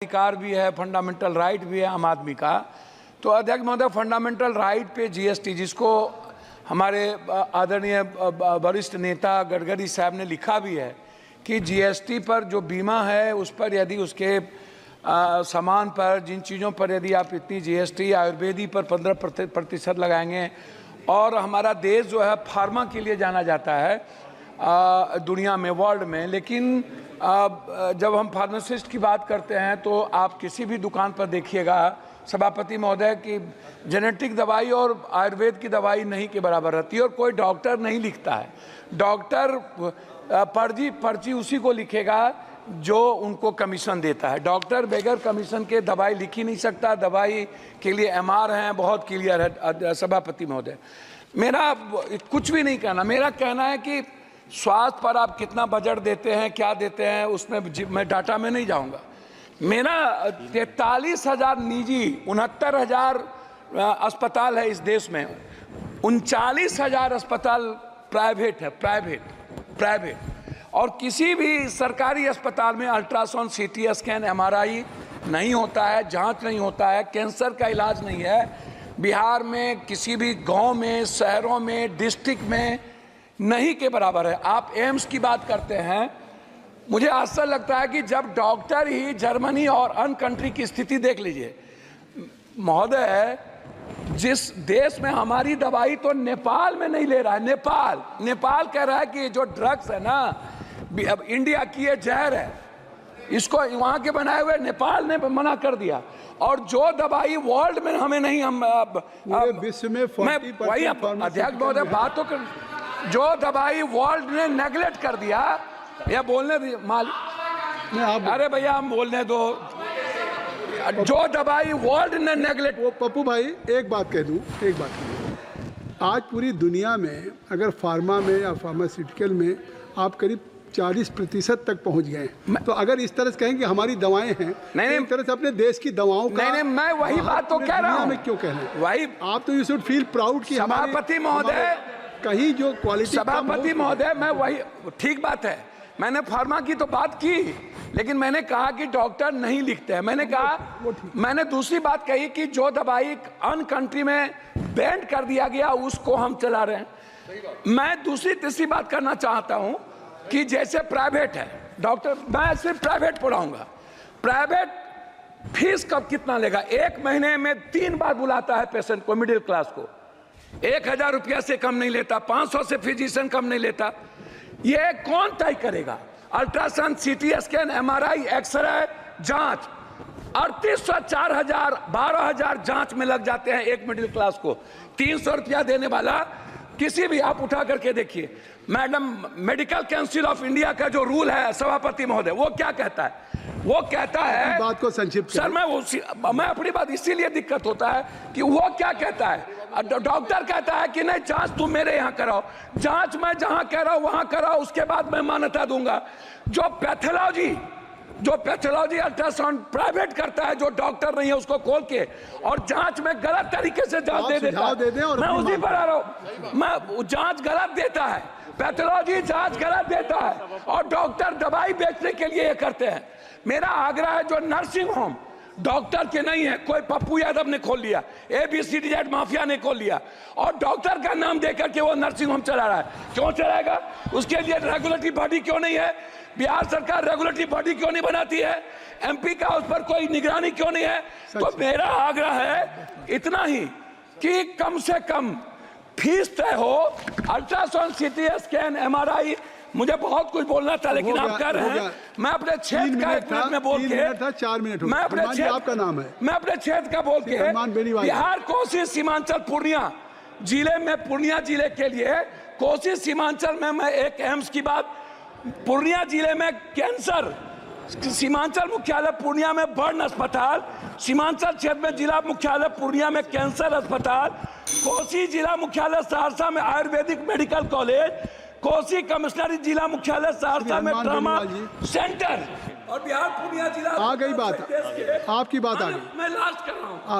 अधिकार भी है, फंडामेंटल राइट भी है आम आदमी का। तो अध्यक्ष महोदय, फंडामेंटल राइट पे जीएसटी, जिसको हमारे आदरणीय वरिष्ठ नेता गडकरी साहब ने लिखा भी है कि जीएसटी पर जो बीमा है उस पर यदि उसके सामान पर, जिन चीज़ों पर यदि आप इतनी जीएसटी आयुर्वेदी पर 15% लगाएंगे, और हमारा देश जो है फार्मा के लिए जाना जाता है दुनिया में, वर्ल्ड में, लेकिन जब हम फार्मासिस्ट की बात करते हैं तो आप किसी भी दुकान पर देखिएगा सभापति महोदय की जेनेटिक दवाई और आयुर्वेद की दवाई नहीं के बराबर रहती है, और कोई डॉक्टर नहीं लिखता है। डॉक्टर पर्ची उसी को लिखेगा जो उनको कमीशन देता है। डॉक्टर बगैर कमीशन के दवाई लिख ही नहीं सकता। दवाई के लिए एमआर हैं, बहुत क्लियर है सभापति महोदय। मेरा कुछ भी नहीं कहना, मेरा कहना है कि स्वास्थ्य पर आप कितना बजट देते हैं, क्या देते हैं, उसमें मैं डाटा में नहीं जाऊंगा। मेरा 43,000 निजी, 69,000 अस्पताल है इस देश में, 39,000 अस्पताल प्राइवेट है, प्राइवेट। और किसी भी सरकारी अस्पताल में अल्ट्रासाउंड, सीटी स्कैन, एमआरआई नहीं होता है, जांच नहीं होता है, कैंसर का इलाज नहीं है। बिहार में किसी भी गांव में, शहरों में, डिस्ट्रिक्ट में नहीं के बराबर है। आप एम्स की बात करते हैं, मुझे आश्चर्य लगता है कि जब डॉक्टर ही जर्मनी और अन्य कंट्री की स्थिति देख लीजिए महोदय, जिस देश में हमारी दवाई तो नेपाल में नहीं ले रहा है। नेपाल कह रहा है कि जो ड्रग्स है ना, अब इंडिया की ये जहर है, इसको वहां के बनाए हुए नेपाल ने मना कर दिया। और जो दवाई वर्ल्ड में हमें नहीं, हम विश्व में वही अध्यक्ष महोदय बात तो जो दवाई वर्ल्ड ने नेगलेक्ट कर दिया, या बोलने दी मालिक, अरे भैया हम बोलने दो, जो दवाई वर्ल्ड ने नेगलेक्ट। वो पप्पू भाई एक बात कह दूं, आज पूरी दुनिया में अगर फार्मा में या फार्मास्यूटिकल में आप करीब 40% तक पहुंच गए, तो अगर इस तरह से कहें कि हमारी दवाएं हैं, नहीं, एक तरह से अपने देश की दवाओं का, नहीं, मैं वही बात तो कह रहा हूं। में क्यों कह रहे हैं वही आप तो यू शुड फील प्राउड कि सभापति महोदय, कहीं जो क्वालिटी, सभापति महोदय, मैं वही, ठीक बात है, मैंने फार्मा की तो बात की, लेकिन मैंने कहा कि डॉक्टर नहीं लिखते हैं। मैंने दूसरी बात कही कि जो दवाई अन्य कंट्री में बैन कर दिया गया उसको हम चला रहे हैं। मैं दूसरी तीसरी बात करना चाहता हूं कि जैसे प्राइवेट है डॉक्टर, मैं सिर्फ प्राइवेट पढ़ाऊंगा। प्राइवेट फीस कब कितना लेगा? 1 महीने में 3 बार बुलाता है पेशेंट को, मिडिल क्लास को। 1,000 रुपया से कम नहीं लेता, 500 से फिजिशियन कम नहीं लेता। ये कौन तय करेगा? Ultrasound, CT scan, MRI, x ray, जांच 3800, 4,000, 12,000 जांच में लग जाते हैं एक मिडिल क्लास को। 300 रुपया देने वाला किसी भी, आप उठा करके देखिए madam, medical council of India का जो रूल है सभापति महोदय, वो क्या कहता है? वो कहता है, बात को संक्षिप्त सर, मैं अपनी बात, इसीलिए दिक्कत होता है कि वो क्या कहता है। डॉक्टर कहता है कि नहीं, जांच तुम मेरे यहाँ कराओ, जांच मैं जहां कह रहा हूं वहां कराओ, उसके बाद मैं मान्यता दूंगा। जो पैथोलॉजी अल्ट्रासाउंड प्राइवेट करता है, जो डॉक्टर नहीं है उसको खोल के, और जांच में गलत तरीके से जांच दे देता है। मैं उसी पर आ रहा हूं, मैं जांच गलत देता है, पैथोलॉजी जांच गलत देता है, और डॉक्टर दवाई बेचने के लिए ये करते हैं। मेरा आग्रह है, जो नर्सिंग होम डॉक्टर के नहीं है, कोई पप्पू यादव ने खोल लिया, ABCD माफिया ने खोल लिया, और डॉक्टर का नाम देकर के वो नर्सिंग होम चला रहा है। क्यों चलाएगा? उसके लिए रेगुलेटरी बॉडी क्यों नहीं है? बिहार सरकार रेगुलेटरी बॉडी क्यों नहीं बनाती है? MP का उस पर कोई निगरानी क्यों नहीं है? तो मेरा आग्रह है इतना ही कि कम से कम फीस तय हो। अल्ट्रासाउंड, सीटी स्कैन, एमआरआई, मुझे बहुत कुछ बोलना था लेकिन आप कह रहे हैं, मैं अपने क्षेत्र का 1 मिनट में बोल के, 4 मिनट, मैं अपने क्षेत्र, आपका नाम है, मैं अपने क्षेत्र का बोल के, बिहार, कोसी, सीमांचल, पूर्णिया जिले में, पूर्णिया जिले के लिए, कोसी सीमांचल में मैं एक एम्स की बात, पूर्णिया जिले में कैंसर, सीमांचल मुख्यालय पूर्णिया में बर्न अस्पताल, सीमांचल क्षेत्र में जिला मुख्यालय पूर्णिया में कैंसर अस्पताल, कोसी जिला मुख्यालय सहरसा में आयुर्वेदिक मेडिकल कॉलेज, कोसी कमिश्नरी जिला मुख्यालय सहरसा में ट्रामा सेंटर, और बिहार पूर्णिया जिला। आ गई बात, आपकी बात आ गई, मैं लास्ट कर रहा हूं।